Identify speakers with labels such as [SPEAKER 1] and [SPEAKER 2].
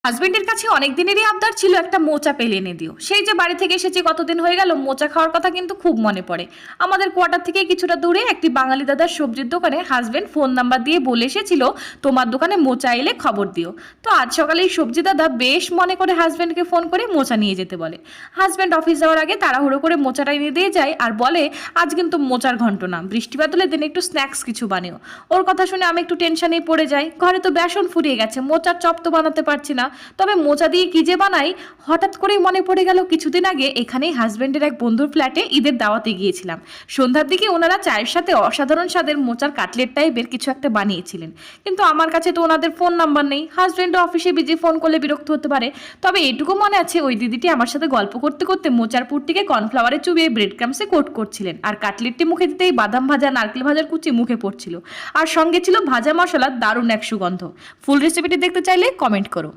[SPEAKER 1] হাজবেন্ডের কাছে অনেক দিনেরই আবদার ছিল একটা মোচা পেলে এনে দিও। সেই যে বাড়ি থেকে এসেছি কতদিন হয়ে গেল, মোচা খাওয়ার কথা কিন্তু খুব মনে পড়ে। আমাদের কোয়ার্টার থেকে কিছুটা দূরে একটি বাঙালি দাদার সবজির দোকানে হাজবেন্ড ফোন নাম্বার দিয়ে বলে এসেছিল তোমার দোকানে মোচা এলে খবর দিও। তো আজ সকালে এই সবজি দাদা বেশ মনে করে হাজবেন্ডকে ফোন করে মোচা নিয়ে যেতে বলে। হাজবেন্ড অফিস যাওয়ার আগে তাড়াহুড়ো করে মোচাটা এনে দিয়ে যায় আর বলে আজ কিন্তু মোচার ঘন্ট না, বৃষ্টি বাদলের দিন একটু স্ন্যাক্স কিছু বানিও। ওর কথা শুনে আমি একটু টেনশনেই পড়ে যাই। ঘরে তো বেসন ফুরিয়ে গেছে, মোচার চপ তো বানাতে পারছি না, তবে মোচা দিয়ে কি যে বানাই। হঠাৎ করেই মনে পড়ে গেল কিছুদিন আগে এখানেই হাজবেন্ডের এক বন্ধুর ফ্ল্যাটে ঈদের দাওয়াতে গিয়েছিলাম। সন্ধ্যার দিকে ওনারা চায়ের সাথে অসাধারণ স্বাদের মোচার কাটলেট টাইপের কিছু একটা বানিয়েছিলেন, কিন্তু আমার কাছে তো ওনাদের ফোন নাম্বার নেই। হাজবেন্ড অফিসে বিজি, ফোন করলে বিরক্ত হতে পারে। তবে এটুকু মনে আছে ওই দিদিটি আমার সাথে গল্প করতে করতে মোচার পুরটিকে কর্নফ্লাওয়ারে চুবিয়ে ব্রেড ক্রামসে কোট করছিলেন, আর কাটলেটটি মুখে দিতেই বাদাম ভাজা নারকেল ভাজার কুচি মুখে পড়ছিল, আর সঙ্গে ছিল ভাজা মশলার দারুণ এক সুগন্ধ। ফুল রেসিপিটি দেখতে চাইলে কমেন্ট করো।